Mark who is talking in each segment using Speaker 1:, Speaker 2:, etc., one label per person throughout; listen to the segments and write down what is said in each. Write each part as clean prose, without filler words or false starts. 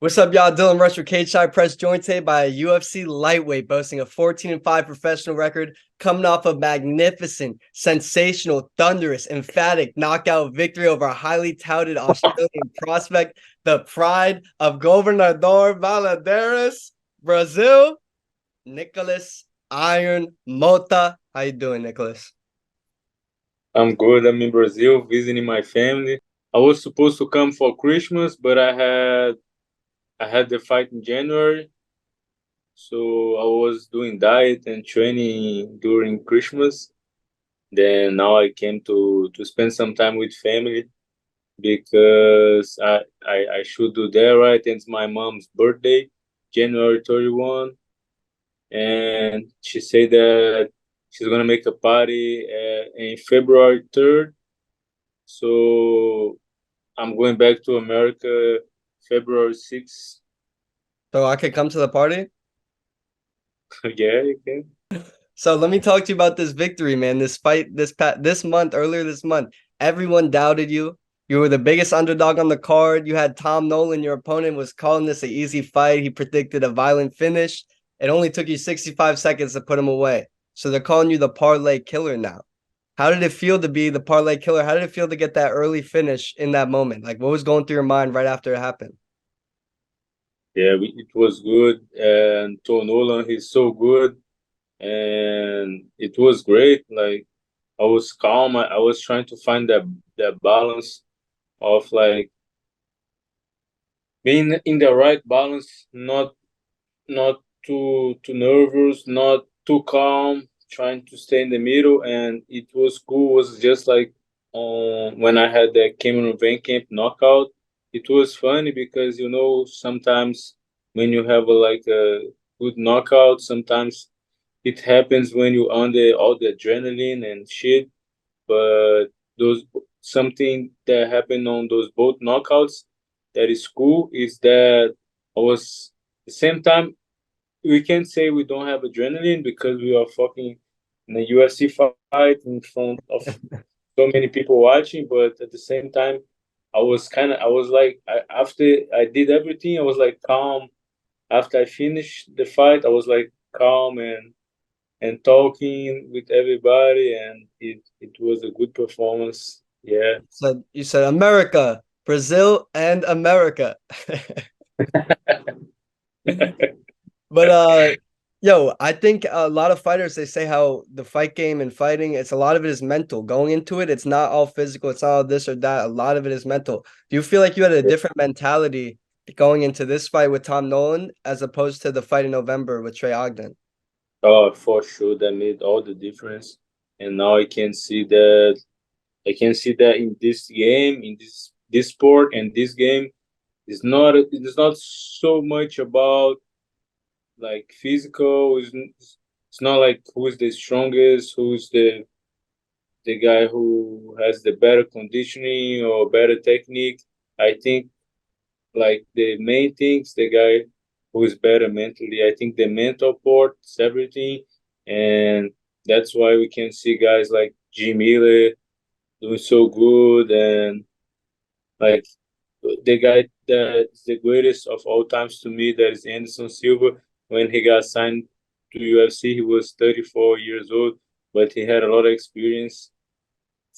Speaker 1: What's up, y'all? Dylan Rush with Cage Side Press, joined today by a UFC lightweight boasting a 14-5 professional record, coming off a magnificent, sensational, thunderous, emphatic knockout victory over a highly touted Australian prospect, the pride of Governador Valadares, Brazil, Nikolas Iron Motta. How you doing, Nicholas?
Speaker 2: I'm good. I'm in Brazil visiting my family. I was supposed to come for Christmas, but I had the fight in January, so I was doing diet and training during Christmas. Then now I came to spend some time with family because I should do that, right. It's my mom's birthday, January 31, and she said that she's gonna make a party in February 3rd. So I'm going back to America February 6th.
Speaker 1: So I could come to the party?
Speaker 2: Yeah, you can.
Speaker 1: So let me talk to you about this victory, man. This fight earlier this month, everyone doubted you. You were the biggest underdog on the card. You had Tom Nolan, your opponent, was calling this an easy fight. He predicted a violent finish. It only took you 65 seconds to put him away. So they're calling you the parlay killer now. How did it feel to be the parlay killer? How did it feel to get that early finish in that moment? Like, what was going through your mind right after it happened?
Speaker 2: Yeah, it was good. And Tom Nolan, he's so good. And it was great. Like, I was calm. I was trying to find that balance of like being in the right balance, not too nervous, not too calm, trying to stay in the middle. And it was cool. It was just like when I had the Cameron Van Camp knockout. It was funny because sometimes when you have like a good knockout, sometimes it happens when you under all the adrenaline and shit. But those something that happened on those both knockouts that is cool is that I was the same time we can't say we don't have adrenaline because we are fucking in a UFC fight in front of so many people watching. But at the same time, I was like, after I did everything, I was like calm. After I finished the fight, I was like calm and talking with everybody, and it was a good performance. Yeah.
Speaker 1: So you said America, Brazil, and America. But yo, I think a lot of fighters they say how the fight game and fighting, it's a lot of it is mental. Going into it, it's not all physical, it's not all this or that. A lot of it is mental. Do you feel like you had a different mentality going into this fight with Tom Nolan as opposed to the fight in November with Trey Ogden?
Speaker 2: Oh, for sure, that made all the difference. And now I can see that in this game, in this sport and this game, it's not so much about like physical. It's not like who's the strongest, who's the guy who has the better conditioning or better technique. I think like the main things, the guy who is better mentally. I think the mental part is everything, and that's why we can see guys like Jim Miller doing so good, and like the guy that's the greatest of all times to me, that is Anderson Silva. When he got signed to UFC, he was 34 years old, but he had a lot of experience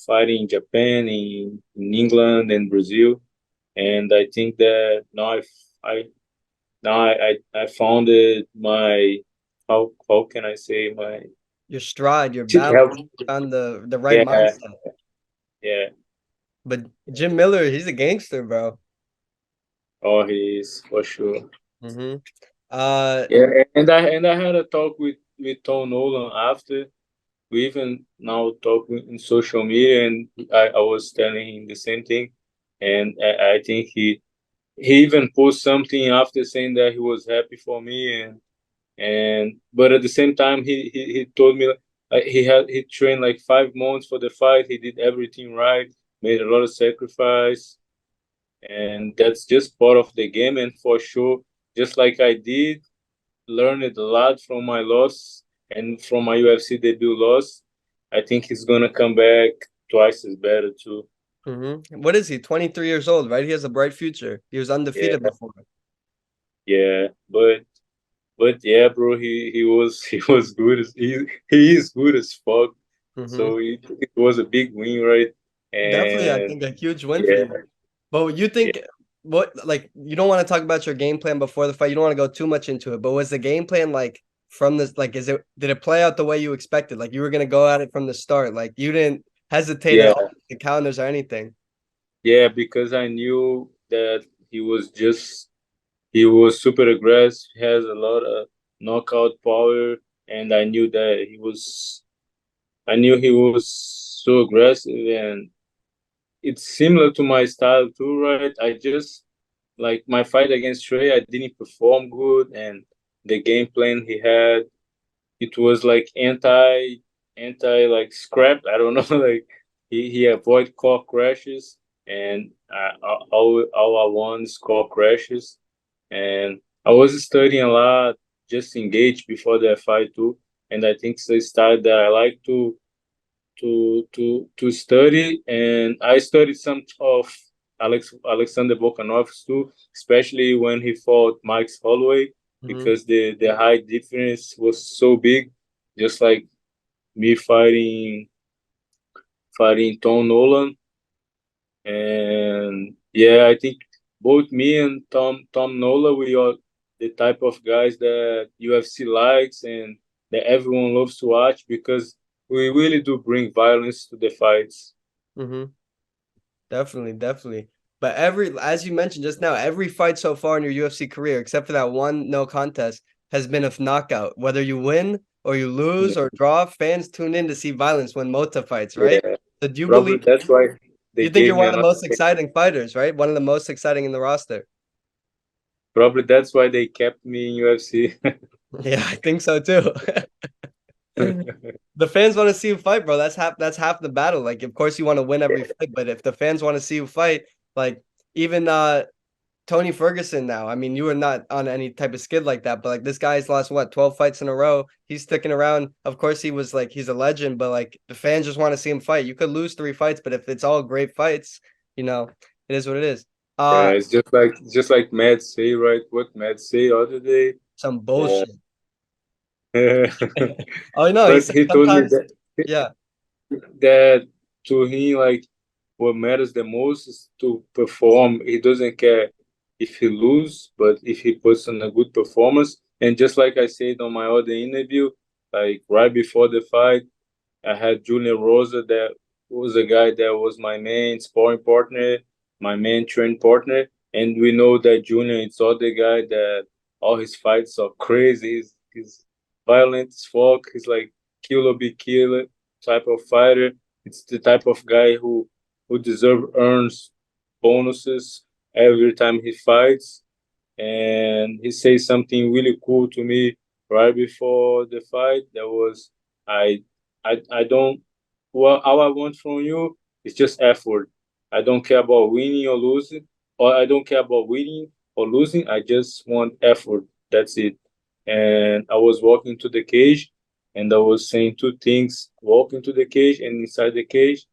Speaker 2: fighting in Japan, in England, and Brazil. And I think that I now I found it my how can I say my
Speaker 1: Your stride, your
Speaker 2: should
Speaker 1: balance
Speaker 2: help.
Speaker 1: on the right
Speaker 2: Yeah,
Speaker 1: mindset.
Speaker 2: yeah.
Speaker 1: But Jim Miller, he's a gangster, bro.
Speaker 2: Oh, he is for sure.
Speaker 1: Mm-hmm. Uh,
Speaker 2: Yeah, and I had a talk with Tom Nolan after. We even now talk in social media, and I was telling him the same thing, and I think he even posted something after saying that he was happy for me, and but at the same time he told me he trained like 5 months for the fight. He did everything right, made a lot of sacrifice, and that's just part of the game. And for sure, just like I did, learned a lot from my loss and from my UFC debut loss. I think he's gonna come back twice as better too.
Speaker 1: What is he? 23 years old, right? He has a bright future. He was
Speaker 2: Yeah,
Speaker 1: undefeated before.
Speaker 2: Yeah, but yeah, bro, he was he was good as he is good as fuck.
Speaker 1: Hmm.
Speaker 2: So it was a big win, right?
Speaker 1: Definitely, I
Speaker 2: And
Speaker 1: think a huge win for
Speaker 2: yeah,
Speaker 1: you. But you
Speaker 2: yeah,
Speaker 1: think what like you don't want to talk about your game plan before the fight. You don't want to go too much into it. But was the game plan like from this like is it did it play out the way you expected? Like you were gonna go at it from the start. Like you didn't hesitate at
Speaker 2: yeah,
Speaker 1: all the counters or anything.
Speaker 2: yeah, because I knew that he was just he was super aggressive, has a lot of knockout power, and I knew he was so aggressive, and it's similar to my style too, right? I just like my fight against Trey, I didn't perform good, and the game plan he had, it was like anti like scrap. I don't know, like he avoid car crashes, and all I want is car crashes, and I was studying a lot, just engaged before the fight too, and I think it's the style that I like to study, and I studied some of Alexander Volkanovski too, especially when he fought Mike Holloway,
Speaker 1: Hmm.
Speaker 2: because the height difference was so big, just like me fighting Tom Nolan, and yeah, I think both me and Tom Nolan, we are the type of guys that UFC likes and that everyone loves to watch because we really do bring violence to the fights.
Speaker 1: Hmm. Definitely, definitely. But every, as you mentioned just now, every fight so far in your UFC career, except for that one no contest, has been a knockout. Whether you win or you lose or draw, fans tune in to see violence when Mota fights, right?
Speaker 2: Yeah,
Speaker 1: So do you
Speaker 2: probably
Speaker 1: believe
Speaker 2: that's why they
Speaker 1: you think
Speaker 2: gave
Speaker 1: you're
Speaker 2: me
Speaker 1: one of the
Speaker 2: another
Speaker 1: most
Speaker 2: chance.
Speaker 1: exciting fighters, right? One of the most exciting in the roster.
Speaker 2: Probably that's why they kept me in UFC.
Speaker 1: Yeah, I think so too. The fans want to see you fight, bro. That's half the battle. Like, of course you want to win every fight, but if the fans want to see you fight, like even Tony Ferguson now. I mean, you were not on any type of skid like that, but like this guy's lost what, 12 fights in a row. He's sticking around. Of course, he was like he's a legend, but like the fans just want to see him fight. You could lose three fights, but if it's all great fights, you know, it is what it is.
Speaker 2: Yeah, it's just like Matt say, right? What Matt say the other day.
Speaker 1: Some
Speaker 2: Yeah.
Speaker 1: bullshit. Oh no, he
Speaker 2: But
Speaker 1: said
Speaker 2: he told me
Speaker 1: sometimes, yeah.
Speaker 2: that to him, like, what matters the most is to perform. He doesn't care if he lose, but if he puts on a good performance. And just like I said on my other interview, like right before the fight, I had Julian Erosa, that was a guy that was my main sparring partner, my main training partner. And we know that Julian is other guy that all his fights are crazy. He's violent as fuck. He's like killer be killer type of fighter. It's the type of guy who deserve earns bonuses every time he fights, and he says something really cool to me right before the fight. That was, I I don't, well, all I want from you is just effort. I don't care about winning or losing, or I don't care about winning or losing. I just want effort. That's it. And I was walking to the cage, and I was saying two things: walking to the cage and inside the cage.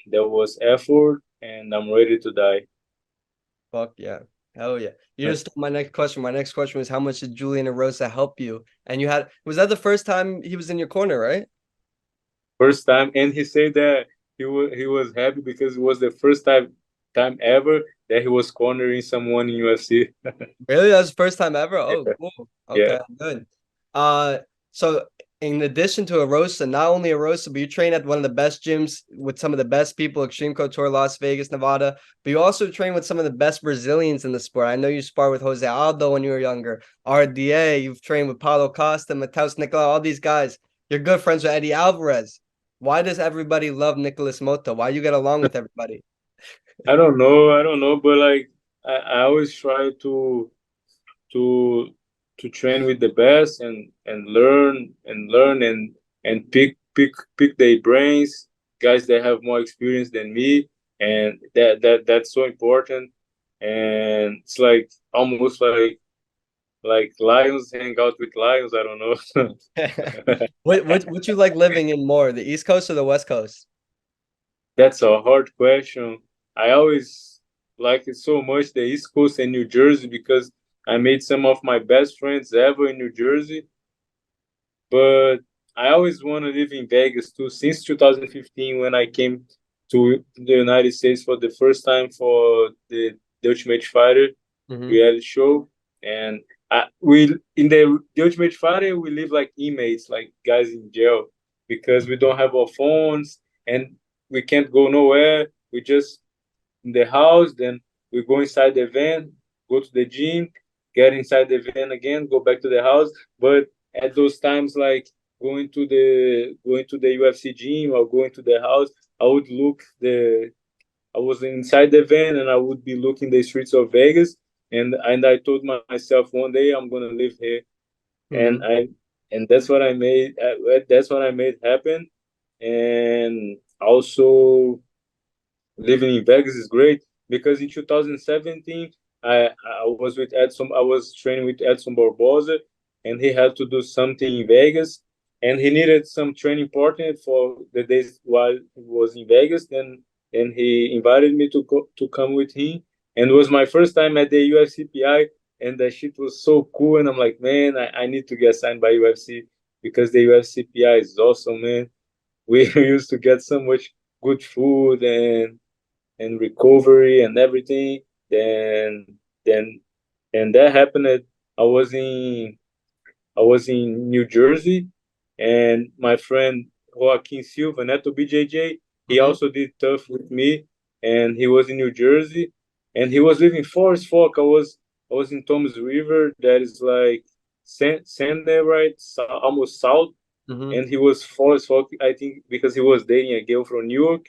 Speaker 2: There was effort, and I'm ready to die.
Speaker 1: Fuck yeah. Hell yeah. You just stole my next question. My next question was how much did Julian Erosa help you? And you had was that the first time he was in your corner, right?
Speaker 2: First time, and he said that he was happy because it was the first time ever that he was cornering someone in UFC.
Speaker 1: Really? That was the first time ever? Oh,
Speaker 2: Yeah,
Speaker 1: cool.
Speaker 2: yeah.
Speaker 1: Okay, good. Uh, so in addition to Arosa, not only Arosa, but you train at one of the best gyms with some of the best people, Extreme Couture, Las Vegas, Nevada. But you also train with some of the best Brazilians in the sport. I know you spar with Jose Aldo when you were younger, RDA. You've trained with Paulo Costa, Mateus Nicolau, all these guys. You're good friends with Eddie Alvarez. Why does everybody love Nikolas Motta? Why you get along with everybody?
Speaker 2: I don't know, but like I always try to to train with the best and learn and pick their brains, guys that have more experience than me, and that's so important. And it's like almost like lions hang out with lions. I don't know.
Speaker 1: What you like living in more, the East Coast or the West Coast?
Speaker 2: That's a hard question. I always like it so much, the East Coast and New Jersey, because I made some of my best friends ever in New Jersey. But I always want to live in Vegas too. Since 2015, when I came to the United States for the first time for the Ultimate Fighter
Speaker 1: Hmm.
Speaker 2: reality show, and we in the Ultimate Fighter we live like inmates, like guys in jail, because we don't have our phones and we can't go nowhere. We just in the house, then we go inside the van, go to the gym, get inside the van again, go back to the house. But at those times, like going to the UFC gym or going to the house, I would look the I was inside the van and I would be looking the streets of Vegas, and I told myself one day I'm gonna live here, and
Speaker 1: Hmm.
Speaker 2: that's what I made. That's what I made happen, and also living in Vegas is great because in 2017 I was with Edson. I was training with Edson Barboza, and he had to do something in Vegas, and he needed some training partner for the days while he was in Vegas. Then and he invited me to come with him, and it was my first time at the UFCPI, and that shit was so cool. And I'm like, man, I need to get signed by UFC because the UFCPI is awesome, man. We used to get so much good food and recovery and everything. Then then and that happened. I was in I was in New Jersey, and my friend Joaquin Silva, Neto BJJ, he
Speaker 1: Hmm.
Speaker 2: also did tough with me, and he was in New Jersey, and he was living Forest Fork. I was in Toms River, that is like Sande, right, almost south,
Speaker 1: Hmm.
Speaker 2: and he was Forest Fork, I think, because he was dating a girl from New York,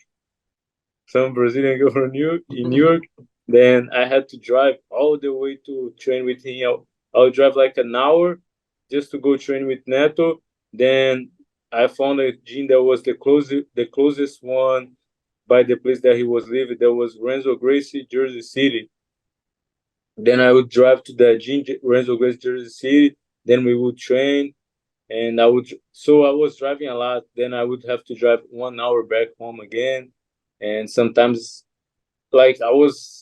Speaker 2: some Brazilian girl from New York. Then I had to drive all the way to train with him. I'll drive like an hour just to go train with Neto. Then I found a gym that was the closest one by the place that he was living. That was Renzo Gracie, Jersey City. Then I would drive to the gym, Renzo Gracie, Jersey City. Then we would train, and I was driving a lot. Then I would have to drive 1 hour back home again, and sometimes like I was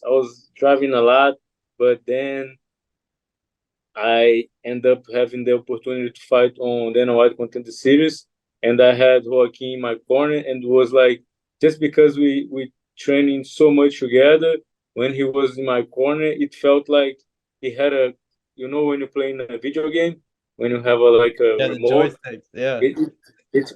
Speaker 2: driving a lot, but then I end up having the opportunity to fight on Dana White Contender Series, and I had Joaquin in my corner, and it was like just because we training so much together. When he was in my corner, it felt like he had a, you know, when you play in a video game, when you have a like a
Speaker 1: Yeah, the
Speaker 2: remote,
Speaker 1: joysticks. Yeah.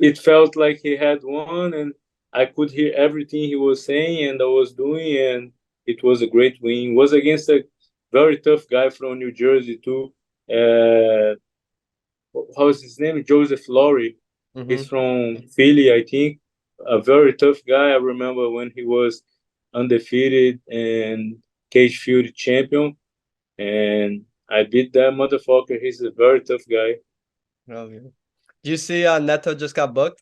Speaker 2: it felt like he had one, and I could hear everything he was saying and I was doing, and it was a great win. It was against a very tough guy from New Jersey too. Uh, how's his name? Joseph Laurie. He's
Speaker 1: Hmm.
Speaker 2: from Philly, I think. A very tough guy. I remember when he was undefeated and cage field champion, and I beat that motherfucker. He's a very tough guy.
Speaker 1: Oh, yeah. Do you see Neto just got booked?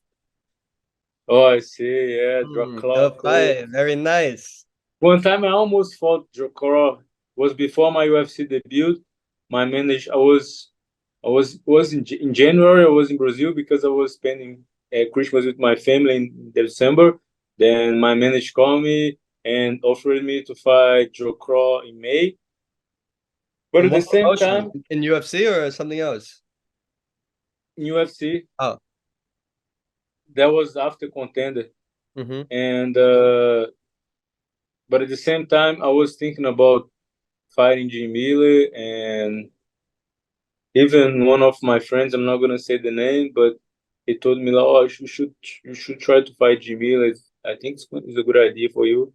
Speaker 2: Oh, I see. Yeah,
Speaker 1: Tough
Speaker 2: Dracula.
Speaker 1: fight. Very nice.
Speaker 2: One time I almost fought Dracula. Was before my UFC debut. My manager, was in January. I was in Brazil because I was spending Christmas with my family in December. Then my manager called me and offered me to fight Dracula in May. But
Speaker 1: In
Speaker 2: at the
Speaker 1: what
Speaker 2: same
Speaker 1: promotion?
Speaker 2: time,
Speaker 1: In UFC or something else?
Speaker 2: in UFC,
Speaker 1: Oh.
Speaker 2: that was after contender,
Speaker 1: Hmm.
Speaker 2: and but at the same time, I was thinking about fighting Jim Miller, and even one of my friends, I'm not gonna say the name, but he told me, like, "Oh, you should try to fight Jim Miller. I think it's a good idea for you."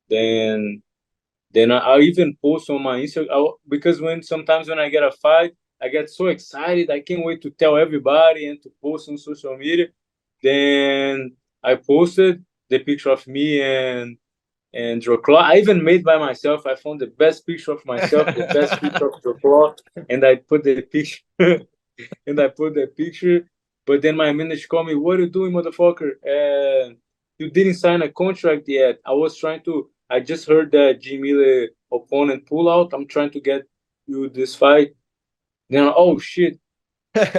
Speaker 2: Then I even post on my Instagram because when sometimes when I get a fight, I get so excited. I can't wait to tell everybody and to post on social media. Then I posted the picture of me and Dracula. I even made by myself. I found the best picture of myself, the best picture of Dracula, and I put the picture and I put the picture. But then my manager called me, "What are you doing, motherfucker? You didn't sign a contract yet." I was trying to. I just heard that Jim Miller opponent pull out. I'm trying to get you this fight. Then oh shit.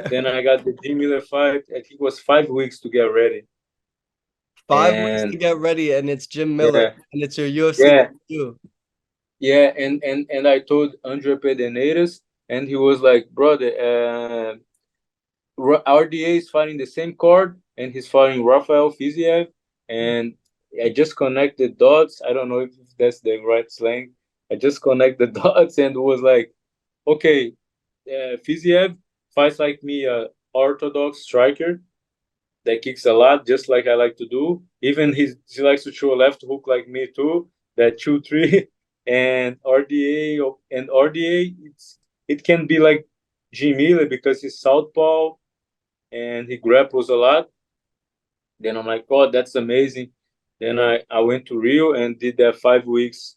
Speaker 2: Then I got the Jim Miller fight. I think it was 5 weeks to get ready.
Speaker 1: 5 weeks to
Speaker 2: And
Speaker 1: get ready, and it's Jim Miller,
Speaker 2: yeah,
Speaker 1: and it's your UFC
Speaker 2: yeah,
Speaker 1: debut.
Speaker 2: yeah. And I told Andre Pederneiras. and he was like, brother, RDA is fighting the same card, and he's fighting Rafael Fiziev, and I just connected dots. I don't know if that's the right slang. I just connected dots and was like, okay, Fiziev fights like me, a orthodox striker that kicks a lot, just like I like to do. Even he likes to throw a left hook like me too. That 2-3 and RDA, it can be like Jim Miller because he's southpaw and he grapples a lot. Then I'm like, oh, that's amazing. Then I went to Rio and did that 5 weeks,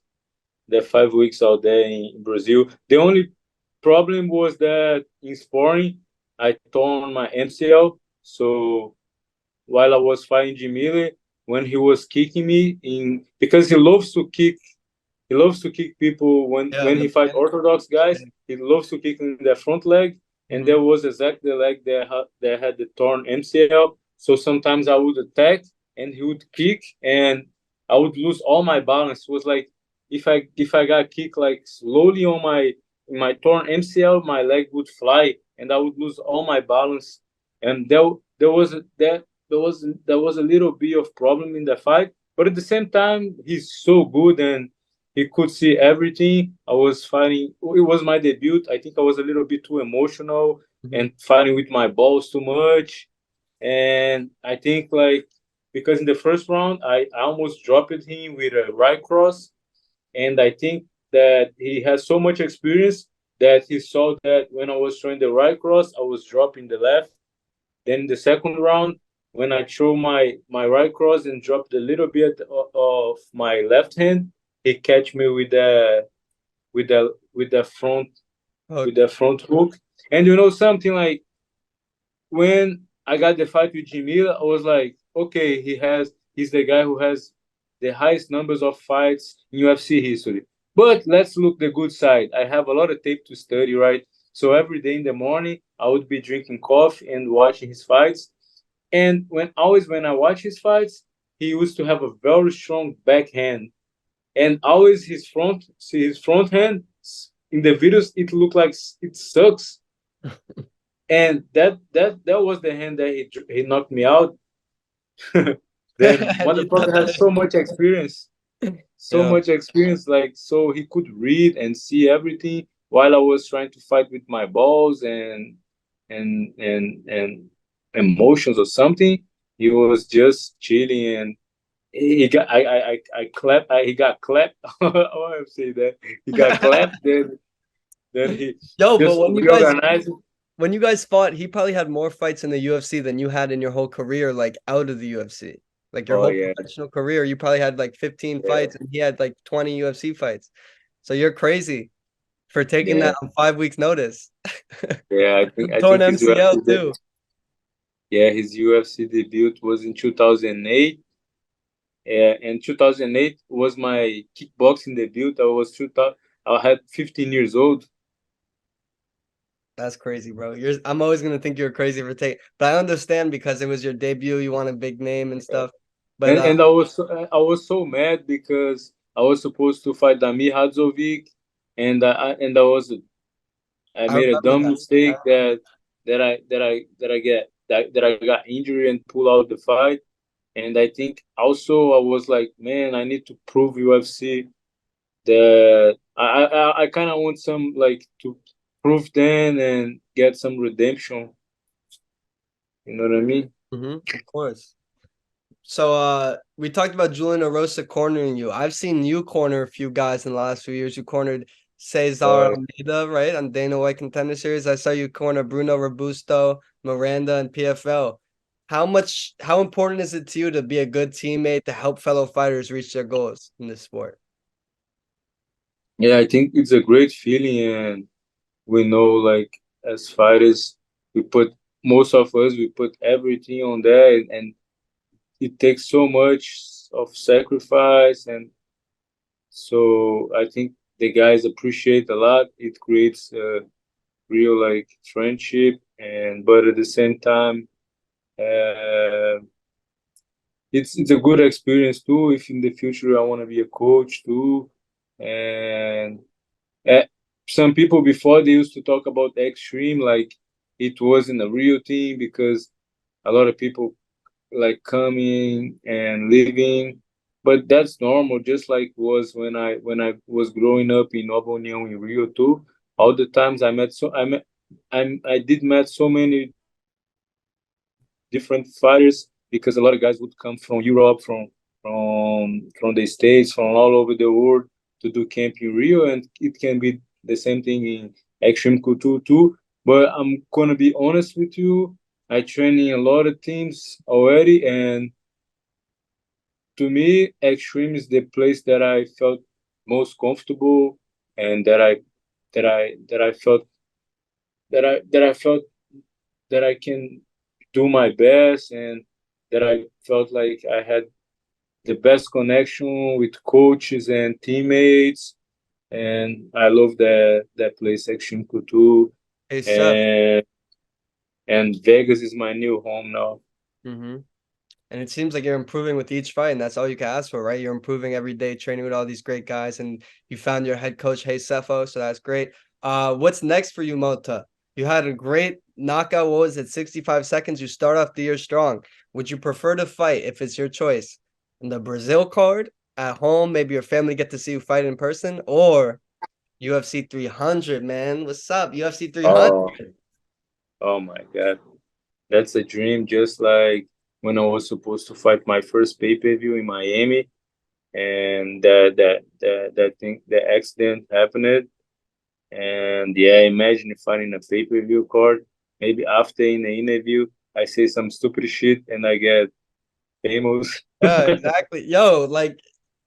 Speaker 2: out there in Brazil. The only problem was that in sparring, I torn my MCL. So while I was fighting Jimile, when he was kicking me in, because he loves to kick people
Speaker 1: Yeah,
Speaker 2: when
Speaker 1: in
Speaker 2: he
Speaker 1: the
Speaker 2: fight
Speaker 1: beginning.
Speaker 2: orthodox guys. He loves to kick in their front leg, and
Speaker 1: Hmm.
Speaker 2: there was exactly the leg that had the torn MCL. So sometimes I would attack, and he would kick, and I would lose all my balance. It was like if I got kicked like slowly on my torn MCL, my leg would fly, and I would lose all my balance. And there was there was a little bit of problem in the fight, but at the same time, he's so good and he could see everything. I was fighting. It was my debut. I think I was a little bit too emotional
Speaker 1: Hmm.
Speaker 2: and fighting with my balls too much. And I think like because in the first round I almost dropped him with a right cross, and I think that he has so much experience that he saw that when I was throwing the right cross, I was dropping the left. Then in the second round, when I throw my right cross and dropped a little bit of my left hand, he catch me with
Speaker 1: Okay.
Speaker 2: the front hook. And you know something, like when I got the fight with Jamil, I was like, okay, he's the guy who has the highest numbers of fights in UFC history. But let's look the good side. I have a lot of tape to study, right? So every day in the morning, I would be drinking coffee and watching his fights. And when I watch his fights, he used to have a very strong backhand, and always his front hand in the videos it looked like it sucks, and that was the hand that he knocked me out. Then
Speaker 1: And you thought
Speaker 2: motherfucker has
Speaker 1: that.
Speaker 2: so
Speaker 1: Yeah.
Speaker 2: much experience, like so he could read and see everything while I was trying to fight with my balls and emotions or something. He was just chilling, and he got I clapped. He got clapped. I want to say that he got clapped. Then he
Speaker 1: Yo, but
Speaker 2: just reorganized.
Speaker 1: when you guys fought, he probably had more fights in the UFC than you had in your whole career, like out of the UFC. Like your
Speaker 2: Oh
Speaker 1: whole
Speaker 2: yeah,
Speaker 1: professional career, you probably had like 15
Speaker 2: yeah,
Speaker 1: fights and he had like 20 UFC fights. So you're crazy for taking
Speaker 2: yeah,
Speaker 1: that on 5 weeks notice.
Speaker 2: yeah. I
Speaker 1: Torn
Speaker 2: think his
Speaker 1: MCL
Speaker 2: UFC
Speaker 1: too.
Speaker 2: his UFC debut was in 2008. And 2008 was my kickboxing debut. I had 15 years old.
Speaker 1: That's crazy, bro. I'm always gonna think you're crazy for taking, but I understand because it was your debut, you want a big name and stuff. But
Speaker 2: And I was so mad because I was supposed to fight Damir Hadzovic, and I
Speaker 1: I
Speaker 2: made a
Speaker 1: remember
Speaker 2: dumb
Speaker 1: that. I
Speaker 2: mistake
Speaker 1: remember.
Speaker 2: that I got injured and pull out the fight. And I think also I was like, man, I need to prove UFC that I kind of want some like to prove them and get some redemption. You know what I mean?
Speaker 1: Of course. So we talked about Julian Erosa cornering you. I've seen you corner a few guys in the last few years. You cornered Cesar
Speaker 2: Uh,
Speaker 1: Almeida, right? On Dana White Contender Series. I saw you corner Bruno Robusto, Miranda, and PFL. How important is it to you to be a good teammate to help fellow fighters reach their goals in this sport?
Speaker 2: yeah, I think it's a great feeling, and we know like as fighters, we put most of us we put everything on there, and it takes so much of sacrifice, and so I think the guys appreciate a lot. It creates a real like friendship, and but at the same time, uh, it's a good experience too. If in the future I want to be a coach too, and uh, some people before they used to talk about extreme like it wasn't a real thing because a lot of people like coming and leaving, but that's normal. Just like was when I was growing up in Nova União in Rio too. All the times I did met so many different fighters because a lot of guys would come from Europe, from the States, from all over the world to do camp in Rio, and it can be the same thing in Extreme Couture too. But I'm gonna be honest with you, I train in a lot of teams already, and to me, Extreme is the place that I felt most comfortable, and that I felt that I felt that I can do my best, and that I felt like I had the best connection with coaches and teammates, and I love that place, Extreme Couture,
Speaker 1: Hey, Seth.
Speaker 2: and Vegas is my new home now.
Speaker 1: Mm-hmm. And it seems like you're improving with each fight, and that's all you can ask for, right? You're improving every day, training with all these great guys, and you found your head coach, Hey Cepho, so that's great. What's next for you, Mota? You had a great knockout. What was it, 65 seconds? You start off the year strong. Would you prefer to fight, if it's your choice, in the Brazil card at home? Maybe your family get to see you fight in person, or UFC 300, man. What's up, UFC 300?
Speaker 2: Oh, oh my God. That's a dream, just like when I was supposed to fight my first pay-per-view in Miami, and that thing, the accident happened. And yeah, imagine fighting a pay-per-view card. Maybe after in the interview, I say some stupid shit and I get famous.
Speaker 1: Yeah, exactly. Yo, like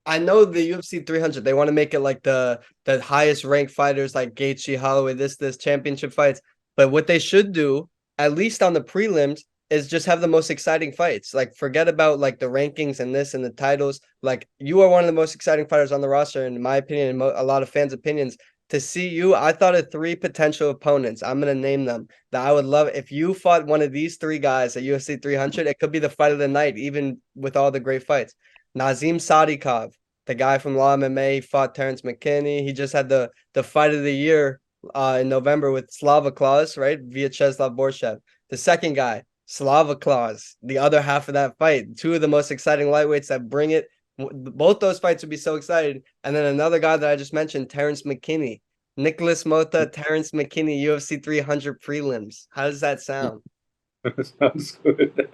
Speaker 1: I know the UFC 300, they want to make it like the highest ranked fighters like Gaethje, Holloway, this championship fights. But what they should do, at least on the prelims, is just have the most exciting fights. Like forget about like the rankings and this and the titles. Like you are one of the most exciting fighters on the roster, in my opinion, and a lot of fans' opinions. To see you, I thought of three potential opponents. I'm gonna name them that I would love if you fought one of these three guys at UFC 300. It could be the fight of the night, even with all the great fights. Nazim Sadikov, the guy from Law MMA, he fought Terrence McKinney. He just had the fight of the year in November with Slava Klaus, right? Vyacheslav Borshev. The second guy, Slava Klaus, the other half of that fight. Two of the most exciting lightweights that bring it. Both those fights would be so excited. And then another guy that I just mentioned, Terrence McKinney. Nikolas Motta, Terrence McKinney, UFC 300 prelims. How does that sound?
Speaker 2: Sounds good.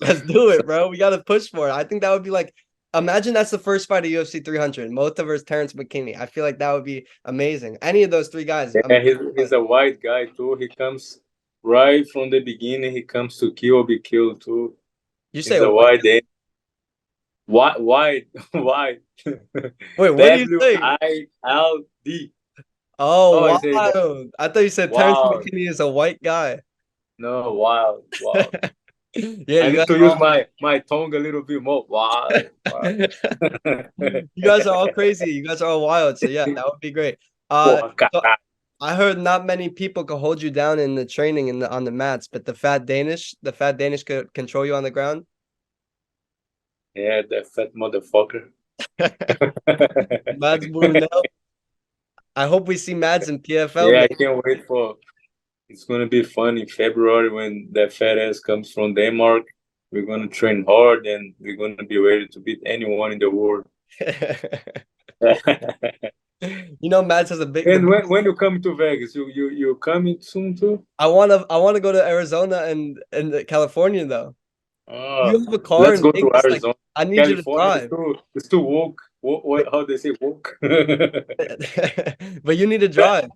Speaker 1: Let's do it, bro. We got to push for it. I think that would be like, imagine that's the first fight of UFC 300, Motta versus Terrence McKinney. I feel like that would be amazing. Any of those three guys,
Speaker 2: Yeah, he's a white guy too. He comes right from the beginning. He comes to kill or be killed too.
Speaker 1: you say
Speaker 2: He's
Speaker 1: a
Speaker 2: a
Speaker 1: white.
Speaker 2: white, white, white, white.
Speaker 1: Wait, what are you saying?
Speaker 2: WILD.
Speaker 1: Oh,
Speaker 2: Oh, I say that.
Speaker 1: wow. I thought you said Terrence
Speaker 2: Wow.
Speaker 1: McKinney is a white guy.
Speaker 2: No, wild, wow.
Speaker 1: Yeah,
Speaker 2: I
Speaker 1: you
Speaker 2: need
Speaker 1: guys
Speaker 2: to
Speaker 1: are
Speaker 2: use
Speaker 1: all
Speaker 2: my tongue a little bit more. Wow, wow.
Speaker 1: you guys are all crazy. You guys are all wild. So yeah, that would be great. Uh,
Speaker 2: Porra,
Speaker 1: so
Speaker 2: caralho.
Speaker 1: I heard not many people could hold you down in the training on the mats, but the fat Danish could control you on the ground.
Speaker 2: Yeah, that fat motherfucker.
Speaker 1: Mads Brunel. I hope we see Mads in PFL,
Speaker 2: Yeah,
Speaker 1: man.
Speaker 2: I can't wait for. It's gonna be fun in February when that fat ass comes from Denmark. We're gonna train hard and we're gonna be ready to beat anyone in the world.
Speaker 1: You know, Mads has a big the
Speaker 2: And when you come to Vegas, you coming soon too?
Speaker 1: I wanna go to Arizona and California though. You
Speaker 2: Oh,
Speaker 1: have a car
Speaker 2: let's
Speaker 1: in
Speaker 2: go to
Speaker 1: Vegas, like
Speaker 2: Arizona.
Speaker 1: I need you to
Speaker 2: California is
Speaker 1: drive.
Speaker 2: too woke.
Speaker 1: But,
Speaker 2: How they say woke?
Speaker 1: but you need to drive.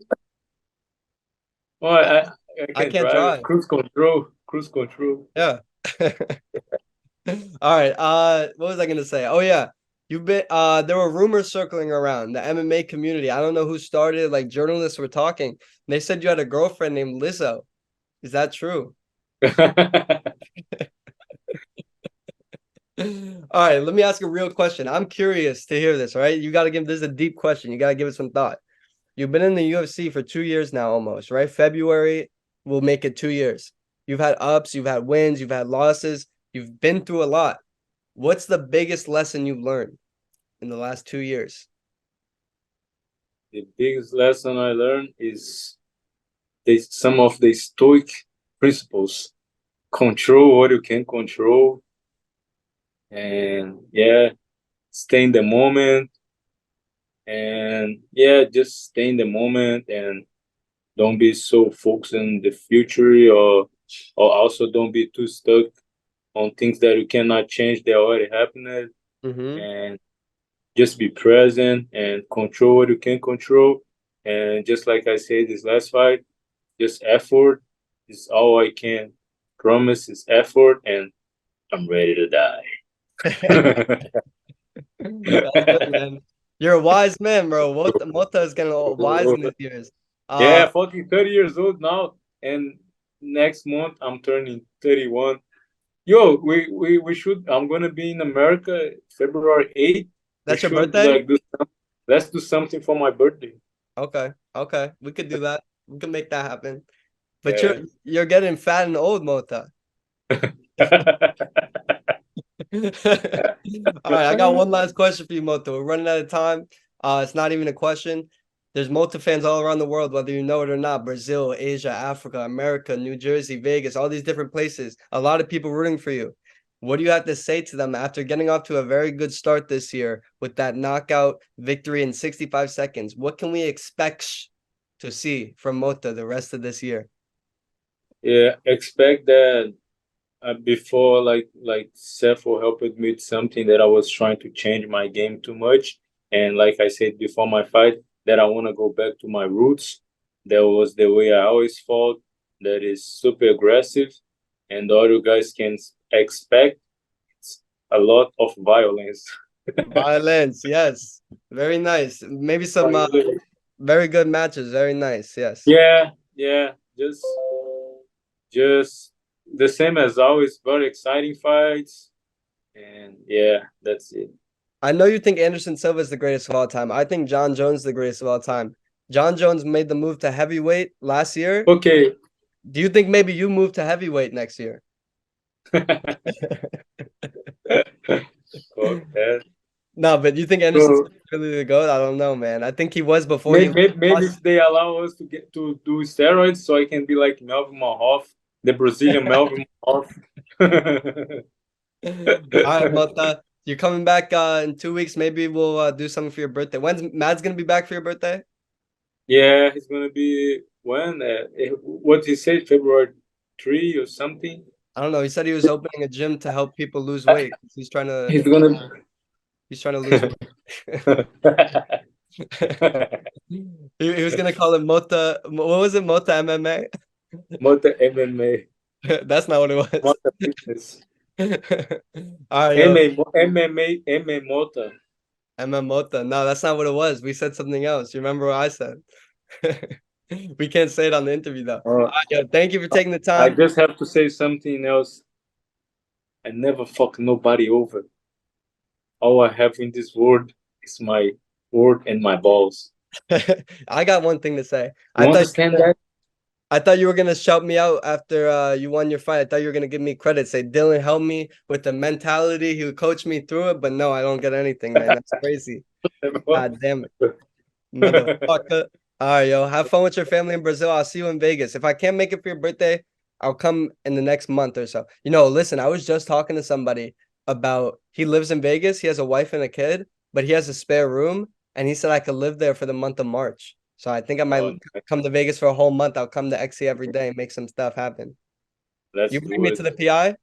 Speaker 2: Oh,
Speaker 1: I,
Speaker 2: I
Speaker 1: I
Speaker 2: can
Speaker 1: can't
Speaker 2: drive.
Speaker 1: drive.
Speaker 2: Cruise control. Cruise control.
Speaker 1: Yeah. All right. What was I gonna say? Oh yeah. You've been there were rumors circling around the MMA community. I don't know who started, like journalists were talking. They said you had a girlfriend named Lizzo. Is that true? All right, let me ask a real question. I'm curious to hear this, all right? You got to give this a deep question. You got to give it some thought. You've been in the UFC for 2 years now almost, right? February will make it 2 years. You've had ups, you've had wins, you've had losses. You've been through a lot. What's the biggest lesson you've learned in the last 2 years?
Speaker 2: The biggest lesson I learned is some of the stoic principles. Control what you can control, and yeah, stay in the moment, and yeah, just stay in the moment, and don't be so focused on the future, or also don't be too stuck on things that you cannot change. They already happened,
Speaker 1: Mm-hmm.
Speaker 2: and just be present and control what you can control. And just like I said, this last fight, just effort is all I can promise is effort, and I'm ready to die.
Speaker 1: That's good, man. You're a wise man, bro. Mota is getting wise in his years.
Speaker 2: Yeah, 40, 30 years old now, and next month I'm turning 31. Yo, we should. I'm gonna be in America February 8th. We
Speaker 1: That's your
Speaker 2: should
Speaker 1: birthday?
Speaker 2: like let's do something for my birthday.
Speaker 1: Okay, okay. We could do that. We can make that happen. But
Speaker 2: Yeah.
Speaker 1: you're getting fat and old, Mota. All right, I got one last question for you, Mota. We're running out of time. It's not even a question. There's Mota fans all around the world, whether you know it or not. Brazil, Asia, Africa, America, New Jersey, Vegas, all these different places. A lot of people rooting for you. What do you have to say to them after getting off to a very good start this year with that knockout victory in 65 seconds? What can we expect to see from Mota the rest of this year?
Speaker 2: Yeah, expect that before like Sefo helped me with something that I was trying to change my game too much. And like I said before my fight, that I want to go back to my roots. That was the way I always fought. That is super aggressive, and all you guys can expect a lot of violence.
Speaker 1: Violence, yes. Very nice. Maybe some very good matches. Very nice. Yes.
Speaker 2: Yeah, yeah, just the same as always. Very exciting fights, and yeah, that's it.
Speaker 1: I know you think Anderson Silva is the greatest of all time. I think John Jones is the greatest of all time. John Jones made the move to heavyweight last year.
Speaker 2: Okay.
Speaker 1: Do you think maybe you move to heavyweight next year?
Speaker 2: Okay.
Speaker 1: No, but you think Anderson
Speaker 2: So
Speaker 1: Silva is really the GOAT? I don't know, man. I think he was before he
Speaker 2: maybe
Speaker 1: lost.
Speaker 2: if they allow us to get to do steroids, so I can be like Melvin Malhoff, the Brazilian Melvin Malhoff.
Speaker 1: All right, Mota. You're coming back in 2 weeks. Maybe we'll do something for your birthday. When's Matt's gonna be back for your birthday?
Speaker 2: Yeah, he's gonna be when? What he said, February 3 or something.
Speaker 1: I don't know. He said he was opening a gym to help people lose weight.
Speaker 2: He's gonna.
Speaker 1: He's trying to lose weight. He was gonna call it Mota. What was it? Mota MMA?
Speaker 2: Mota MMA,
Speaker 1: That's not what it was.
Speaker 2: Mota Fitness,
Speaker 1: All right, yo.
Speaker 2: MMA, MMA Mota.
Speaker 1: MM Mota. No, that's not what it was. We said something else. You remember what I said? We can't say it on the interview though. All
Speaker 2: Uh,
Speaker 1: right, yo, thank you for taking the
Speaker 2: I
Speaker 1: time.
Speaker 2: just have to say something else. I never fuck nobody over. All I have in this world is my word and my balls.
Speaker 1: I got one thing to say.
Speaker 2: You understand that?
Speaker 1: I thought you were gonna shout me out after you won your fight. I thought you were gonna give me credit. Say Dylan helped me with the mentality. He would coach me through it, but no, I don't get anything, man. That's crazy. God damn it, motherfucker. All right, yo. Have fun with your family in Brazil. I'll see you in Vegas. If I can't make it for your birthday, I'll come in the next month or so. Listen, I was just talking to somebody about he lives in Vegas. He has a wife and a kid, but he has a spare room, and he said I could live there for the month of March. So I think I might
Speaker 2: Oh,
Speaker 1: come to Vegas for a whole month. I'll come to XC every day and make some stuff happen.
Speaker 2: let's
Speaker 1: You bring
Speaker 2: do
Speaker 1: me
Speaker 2: it.
Speaker 1: to the PI?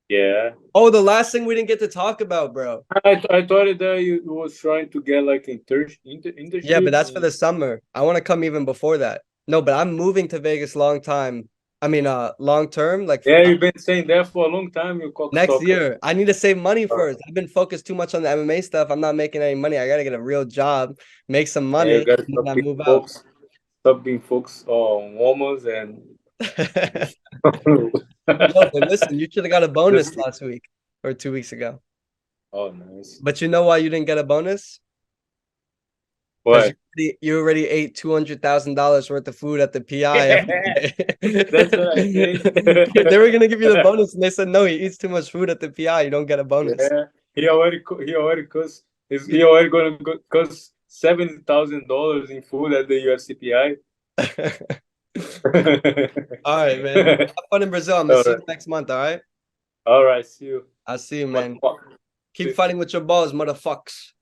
Speaker 2: Yeah.
Speaker 1: Oh, the last thing we didn't get to talk about, bro.
Speaker 2: I thought that you was trying to get like
Speaker 1: Yeah, but
Speaker 2: internship.
Speaker 1: that's for the summer. I want to come even before that. No, but I'm moving to Vegas long time. I mean, long term, like
Speaker 2: Yeah, you've been saying that for a long time, you
Speaker 1: next
Speaker 2: cocksucker.
Speaker 1: year. I need to save money
Speaker 2: Uh,
Speaker 1: first. I've been focused too much on the MMA stuff. I'm not making any money. I gotta get a real job, make some
Speaker 2: yeah, you
Speaker 1: money,
Speaker 2: gotta
Speaker 1: and then I move out.
Speaker 2: stop being focused on women and
Speaker 1: Yo, but listen, you should have got a bonus
Speaker 2: just
Speaker 1: last week or 2 weeks ago.
Speaker 2: oh nice.
Speaker 1: But you know why you didn't get a bonus? Because
Speaker 2: What?
Speaker 1: you already ate $200,000 worth of food at the PI every day.
Speaker 2: That's what I say.
Speaker 1: They were gonna give you the bonus, and they said no. He eats too much food at the PI. You don't get a bonus.
Speaker 2: Yeah, he already cussed. He already gonna go cuss $70,000 in food at the UFCPI.
Speaker 1: All right, man. Have fun in Brazil. I'm gonna
Speaker 2: All
Speaker 1: see you
Speaker 2: right.
Speaker 1: next month. All right.
Speaker 2: All right. See you.
Speaker 1: I'll see you,
Speaker 2: What
Speaker 1: man.
Speaker 2: the fuck?
Speaker 1: Keep fighting with your balls, motherfuckers.